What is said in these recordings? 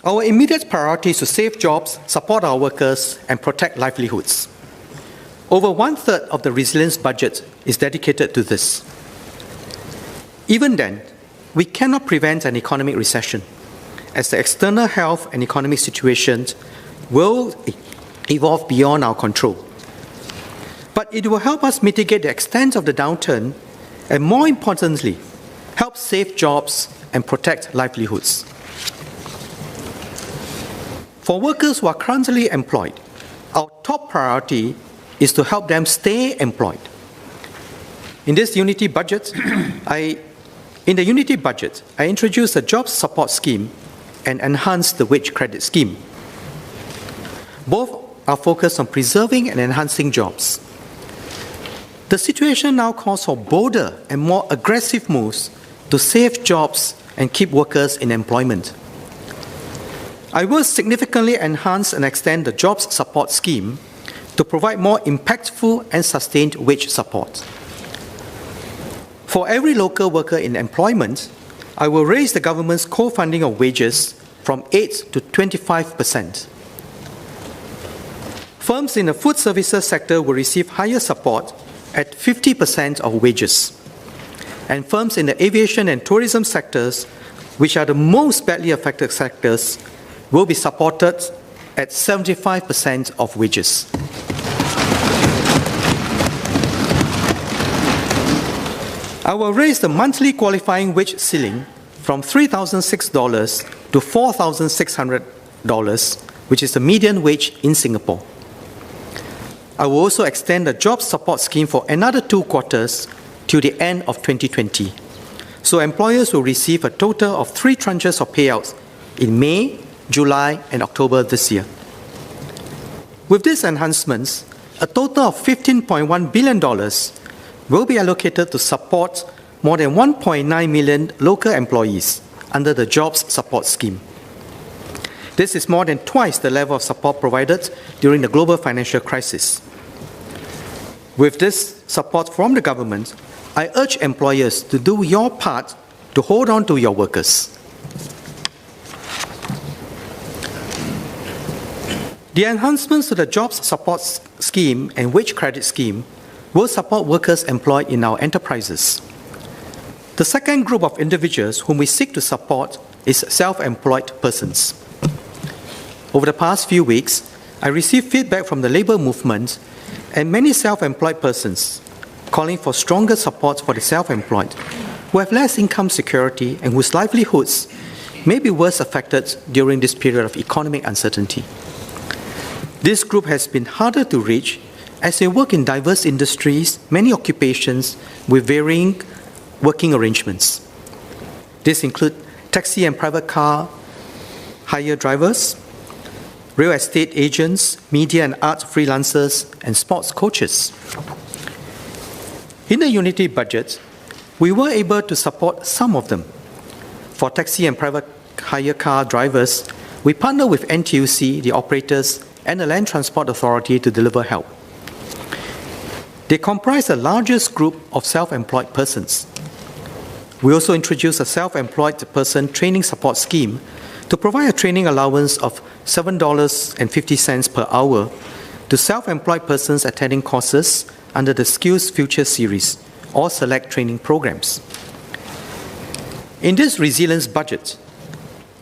Our immediate priority is to save jobs, support our workers, and protect livelihoods. Over 1/3 of the resilience budget is dedicated to this. Even then, we cannot prevent an economic recession, as the external health and economic situation will evolve beyond our control. But it will help us mitigate the extent of the downturn and, more importantly, help save jobs and protect livelihoods. For workers who are currently employed, our top priority is to help them stay employed. In the Unity budget, I introduced a job support scheme and enhanced the wage credit scheme. Both are focused on preserving and enhancing jobs. The situation now calls for bolder and more aggressive moves to save jobs and keep workers in employment. I will significantly enhance and extend the jobs support scheme to provide more impactful and sustained wage support. For every local worker in employment, I will raise the government's co-funding of wages from 8% to 25%. Firms in the food services sector will receive higher support at 50% of wages. And firms in the aviation and tourism sectors, which are the most badly affected sectors, will be supported at 75% of wages. I will raise the monthly qualifying wage ceiling from $3,006 to $4,600, which is the median wage in Singapore. I will also extend the job support scheme for another 2 quarters till the end of 2020. So employers will receive a total of 3 tranches of payouts in May, July, and October this year. With these enhancements, a total of $15.1 billion will be allocated to support more than 1.9 million local employees under the Jobs Support Scheme. This is more than twice the level of support provided during the global financial crisis. With this support from the government, I urge employers to do your part to hold on to your workers. The enhancements to the Jobs Support Scheme and Wage Credit Scheme will support workers employed in our enterprises. The second group of individuals whom we seek to support is self-employed persons. Over the past few weeks, I received feedback from the labour movement and many self-employed persons calling for stronger support for the self-employed who have less income security and whose livelihoods may be worse affected during this period of economic uncertainty. This group has been harder to reach as they work in diverse industries, many occupations with varying working arrangements. These include taxi and private car hire drivers, real estate agents, media and art freelancers, and sports coaches. In the Unity budget, we were able to support some of them. For taxi and private hire car drivers, we partner with NTUC, the operators, and the Land Transport Authority to deliver help. They comprise the largest group of self-employed persons. We also introduced a self-employed person training support scheme to provide a training allowance of $7.50 per hour to self-employed persons attending courses under the Skills Future series or select training programs. In this resilience budget,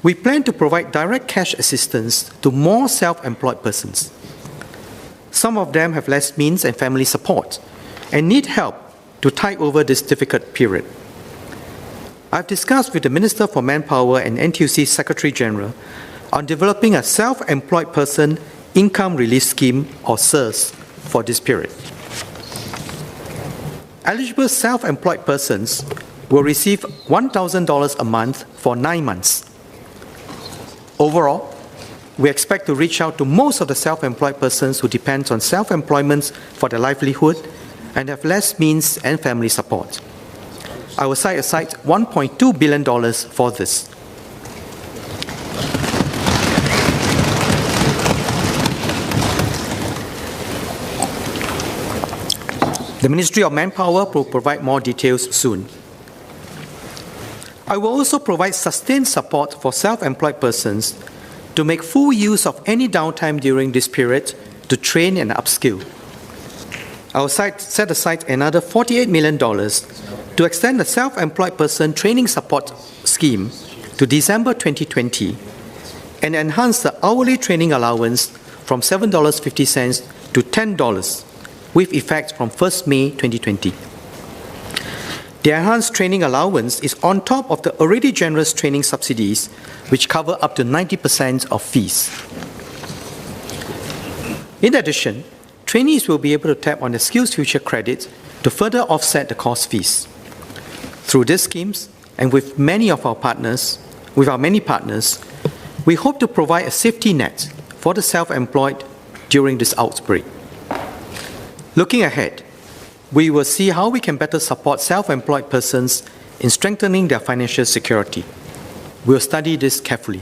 we plan to provide direct cash assistance to more self-employed persons. Some of them have less means and family support and need help to tide over this difficult period. I've discussed with the Minister for Manpower and NTUC Secretary General on developing a self-employed person income relief scheme, or SIRS, for this period. Eligible self-employed persons will receive $1,000 a month for 9 months. Overall, we expect to reach out to most of the self-employed persons who depend on self-employment for their livelihood and have less means and family support. I will set aside $1.2 billion for this. The Ministry of Manpower will provide more details soon. I will also provide sustained support for self-employed persons to make full use of any downtime during this period to train and upskill. Our site set aside another $48 million to extend the self-employed person training support scheme to December 2020 and enhance the hourly training allowance from $7.50 to $10 with effect from 1st May 2020. The enhanced training allowance is on top of the already generous training subsidies, which cover up to 90% of fees. In addition, trainees will be able to tap on the Skills Future credit to further offset the course fees. Through these schemes, and with our many partners, we hope to provide a safety net for the self-employed during this outbreak. Looking ahead, we will see how we can better support self-employed persons in strengthening their financial security. We'll study this carefully.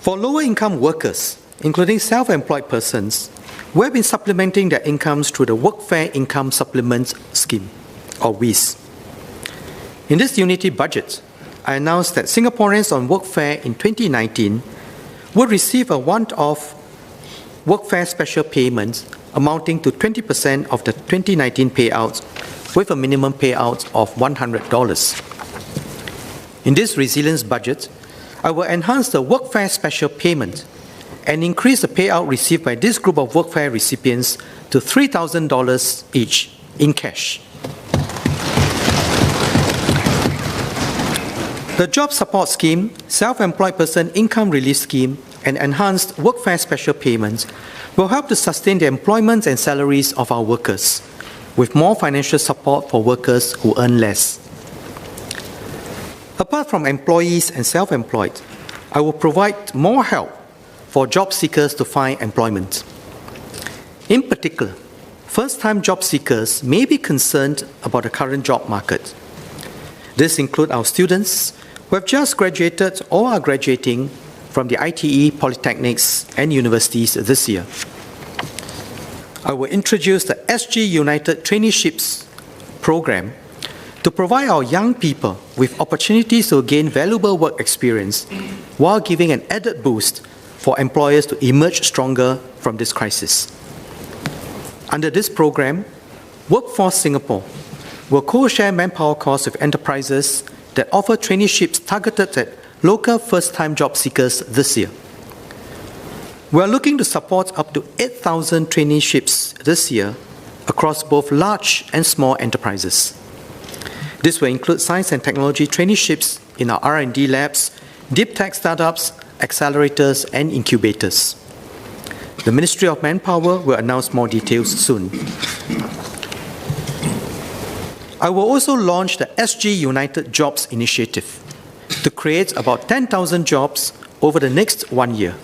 For lower-income workers, including self-employed persons, we have been supplementing their incomes through the Workfare Income Supplement Scheme, or WIS. In this Unity budget, I announced that Singaporeans on Workfare in 2019 will receive a one-off Workfare special payment amounting to 20% of the 2019 payouts with a minimum payout of $100. In this resilience budget, I will enhance the Workfare special payment and increase the payout received by this group of Workfare recipients to $3,000 each in cash. The Job Support Scheme, Self-Employed Person Income Relief Scheme, and Enhanced Workfare Special Payments will help to sustain the employment and salaries of our workers, with more financial support for workers who earn less. Apart from employees and self-employed, I will provide more help for job seekers to find employment. In particular, first-time job seekers may be concerned about the current job market. This includes our students who have just graduated or are graduating from the ITE, polytechnics, and universities this year. I will introduce the SG United Traineeships program to provide our young people with opportunities to gain valuable work experience while giving an added boost for employers to emerge stronger from this crisis. Under this program, Workforce Singapore will co-share manpower costs with enterprises that offer traineeships targeted at local first-time job seekers this year. We are looking to support up to 8,000 traineeships this year across both large and small enterprises. This will include science and technology traineeships in our R&D labs, deep tech startups, accelerators, and incubators. The Ministry of Manpower will announce more details soon. I will also launch the SG United Jobs Initiative to create about 10,000 jobs over the next 1 year.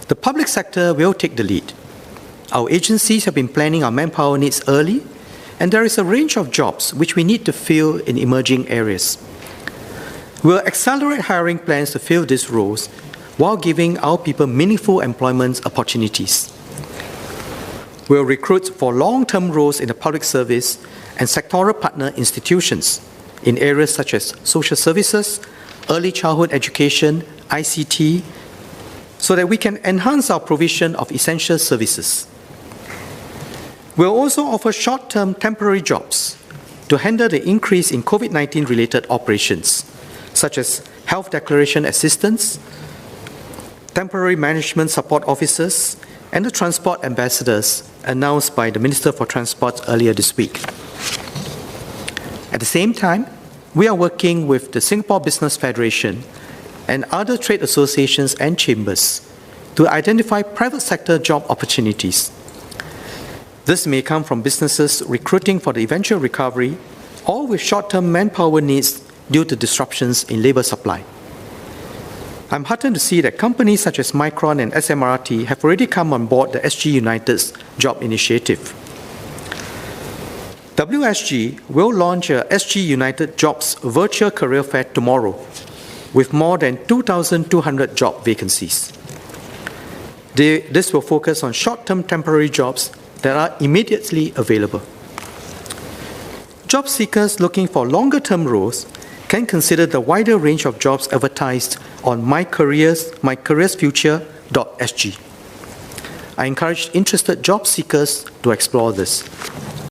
The public sector will take the lead. Our agencies have been planning our manpower needs early, and there is a range of jobs which we need to fill in emerging areas. We'll accelerate hiring plans to fill these roles while giving our people meaningful employment opportunities. We'll recruit for long-term roles in the public service and sectoral partner institutions in areas such as social services, early childhood education, ICT, so that we can enhance our provision of essential services. We'll also offer short-term temporary jobs to handle the increase in COVID-19 related operations, such as health declaration assistants, temporary management support officers, and the transport ambassadors announced by the Minister for Transport earlier this week. At the same time, we are working with the Singapore Business Federation and other trade associations and chambers to identify private sector job opportunities. This may come from businesses recruiting for the eventual recovery or with short-term manpower needs due to disruptions in labor supply. I'm heartened to see that companies such as Micron and SMRT have already come on board the SG United's job initiative. WSG will launch a SG United Jobs virtual career fair tomorrow with more than 2,200 job vacancies. This will focus on short-term temporary jobs that are immediately available. Job seekers looking for longer-term roles can consider the wider range of jobs advertised on mycareersfuture.sg. I encourage interested job seekers to explore this.